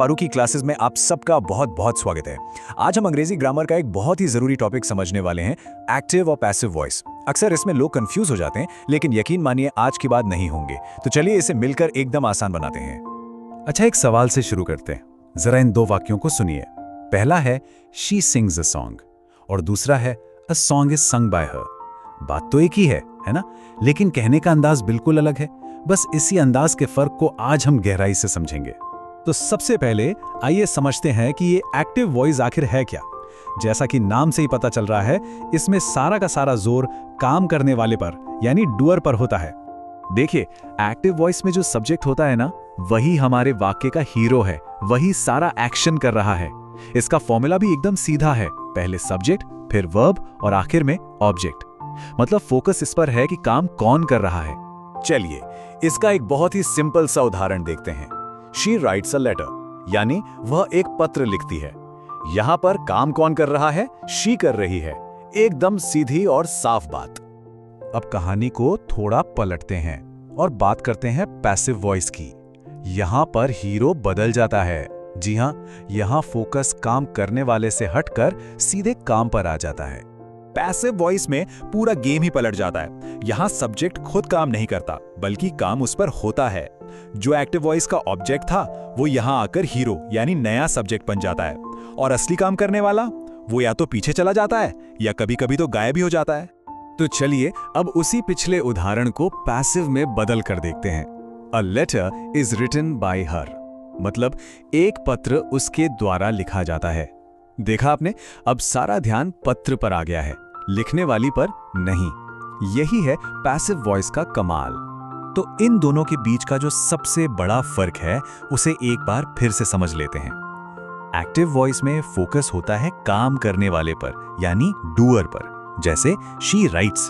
Farooqui classes में आप सबका बहुत बहुत स्वागत है। आज हम अंग्रेजी ग्रामर का एक बहुत ही जरूरी टॉपिक समझने वाले हैं, एक्टिव और पैसिव वॉइस। अक्सर इसमें लोग कंफ्यूज हो जाते हैं, लेकिन यकीन मानिए आज की बात नहीं होंगे। तो चलिए इसे मिलकर एकदम आसान बनाते हैं। अच्छा, एक सवाल से शुरू करते हैं। जरा इन दो वाक्यों को सुनिए। पहला है शी सिंग्स अ सॉन्ग और दूसरा है a song is sung by हर। बात तो एक ही है ना? लेकिन कहने का अंदाज बिल्कुल अलग है। बस इसी अंदाज के फर्क को आज हम गहराई से समझेंगे। तो सबसे पहले आइए समझते हैं कि ये एक्टिव वॉइस आखिर है क्या। जैसा कि नाम से ही पता चल रहा है, इसमें सारा का सारा जोर काम करने वाले पर यानी डूअर पर होता है। देखिए, एक्टिव वॉइस में जो सब्जेक्ट होता है ना, वही हमारे वाक्य का हीरो है, वही सारा एक्शन कर रहा है। इसका फॉर्मूला भी एकदम सीधा है, पहले सब्जेक्ट, फिर वर्ब और आखिर में ऑब्जेक्ट। मतलब फोकस इस पर है कि काम कौन कर रहा है। चलिए इसका एक बहुत ही सिंपल सा उदाहरण देखते हैं। शी राइट्स अ लेटर, यानी वह एक पत्र लिखती है। यहां पर काम कौन कर रहा है? शी कर रही है। एकदम सीधी और साफ बात। अब कहानी को थोड़ा पलटते हैं और बात करते हैं पैसिव वॉइस की। यहां पर हीरो बदल जाता है। जी हां, यहां फोकस काम करने वाले से हटकर सीधे काम पर आ जाता है। पैसिव वॉइस में पूरा गेम ही पलट जाता है। यहां सब्जेक्ट खुद काम नहीं करता, बल्कि काम उस पर होता है। जो एक्टिव वॉइस का ऑब्जेक्ट था, वो यहां आकर हीरो यानी नया सब्जेक्ट बन जाता है। और असली काम करने वाला वो या तो पीछे चला जाता है या कभी-कभी तो गायब भी हो जाता है। तो चलिए अब उसी पिछले उदाहरण को पैसिव में बदल कर देखते हैं। A letter is written by her, मतलब एक पत्र उसके द्वारा लिखा जाता है। देखा आपने? अब सारा ध्यान पत्र पर आ गया है, लिखने वाली पर नहीं। यही है पैसिव वॉइस का कमाल। तो इन दोनों के बीच का जो सबसे बड़ा फर्क है, उसे एक बार फिर से समझ लेते हैं। एक्टिव वॉइस में फोकस होता है काम करने वाले पर यानी डूअर पर, जैसे शी राइट्स।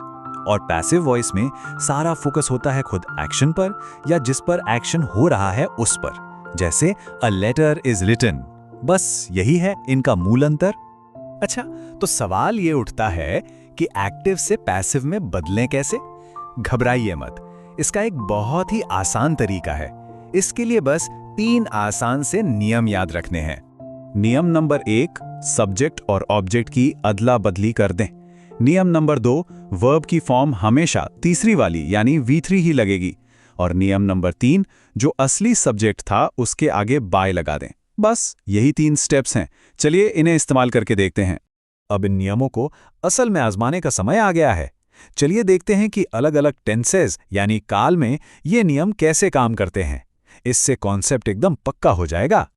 और पैसिव वॉइस में सारा फोकस होता है खुद एक्शन पर या जिस पर एक्शन हो रहा है उस पर, जैसे अ लेटर इज रिटन। बस यही है इनका मूल अंतर। अच्छा, तो सवाल ये उठता है कि एक्टिव से पैसिव में बदलें कैसे? घबराइए मत, इसका एक बहुत ही आसान तरीका है। इसके लिए बस 3 आसान से नियम याद रखने हैं। नियम नंबर 1, सब्जेक्ट और ऑब्जेक्ट की अदला बदली कर दें। नियम नंबर 2, वर्ब की फॉर्म हमेशा तीसरी वाली यानी V3 ही लगेगी। और नियम नंबर 3, जो असली सब्जेक्ट था उसके आगे बाय लगा दें। बस यही 3 स्टेप्स हैं। चलिए इन्हें इस्तेमाल करके देखते हैं। अब इन नियमों को असल में आजमाने का समय आ गया है। चलिए देखते हैं कि अलग अलग टेंसेस यानी काल में ये नियम कैसे काम करते हैं। इससे कॉन्सेप्ट एकदम पक्का हो जाएगा।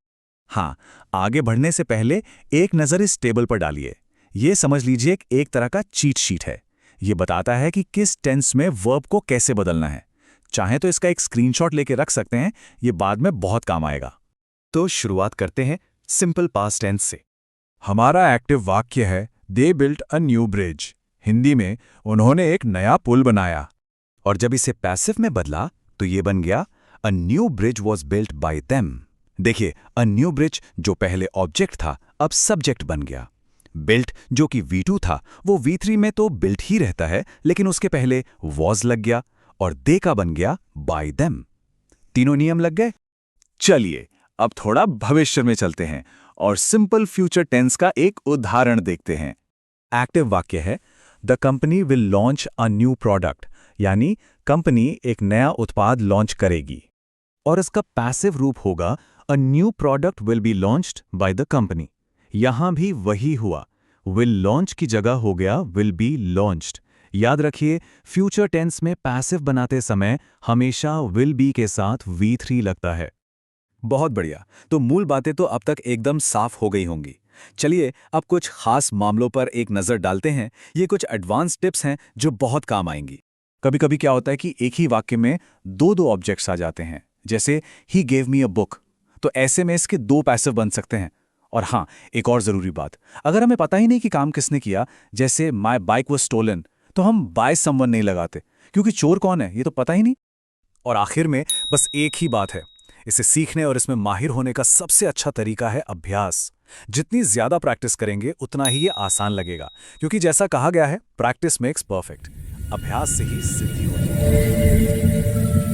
हाँ, आगे बढ़ने से पहले एक नज़र इस टेबल पर डालिए। ये समझ लीजिए एक तरह का चीट शीट है। ये बताता है कि किस टेंस में वर्ब को कैसे बदलना है। चाहे तो इसका एक स्क्रीनशॉट लेके रख सकते हैं, ये बाद में बहुत काम आएगा। तो शुरुआत करते हैं सिंपल पास्ट टेंस से। हमारा एक्टिव वाक्य है they built a new bridge. Hindi में उन्होंने एक नया पुल बनाया। और जब इसे पैसिव में बदला तो ये बन गया a new bridge was built by them. देखिए, अ न्यू ब्रिज जो पहले ऑब्जेक्ट था अब सब्जेक्ट बन गया। बिल्ट जो कि V2 था, वो V3 में तो बिल्ट ही रहता है, लेकिन उसके पहले वॉज लग गया और दे का बन गया बाय देम। तीनों नियम लग गए। चलिए अब थोड़ा भविष्य में चलते हैं और सिंपल फ्यूचर टेंस का एक उदाहरण देखते हैं। एक्टिव वाक्य है the company will launch a new product, यानी कंपनी एक नया उत्पाद लॉन्च करेगी। और इसका पैसिव रूप होगा a new product will be launched by the company. यहां भी वही हुआ, विल लॉन्च की जगह हो गया विल बी लॉन्च्ड। याद रखिए, फ्यूचर टेंस में पैसिव बनाते समय हमेशा विल बी के साथ V3 लगता है। बहुत बढ़िया। तो मूल बातें तो अब तक एकदम साफ हो गई होंगी। चलिए अब कुछ खास मामलों पर एक नज़र डालते हैं। ये कुछ एडवांस टिप्स हैं जो बहुत काम आएंगी। कभी कभी क्या होता है कि एक ही वाक्य में दो ऑब्जेक्ट्स आ जाते हैं, जैसे he gave me a book. तो ऐसे में इसके 2 पैसिव बन सकते हैं। और हाँ, एक और ज़रूरी बात, अगर हमें पता ही नहीं कि काम किसने किया, जैसे माई बाइक वॉज स्टोलन, तो हम बाय समवन नहीं लगाते, क्योंकि चोर कौन है ये तो पता ही नहीं। और आखिर में बस एक ही बात है, इसे सीखने और इसमें माहिर होने का सबसे अच्छा तरीका है अभ्यास। जितनी ज्यादा प्रैक्टिस करेंगे उतना ही ये आसान लगेगा, क्योंकि जैसा कहा गया है, प्रैक्टिस मेक्स परफेक्ट। अभ्यास से ही सिद्धि होती है।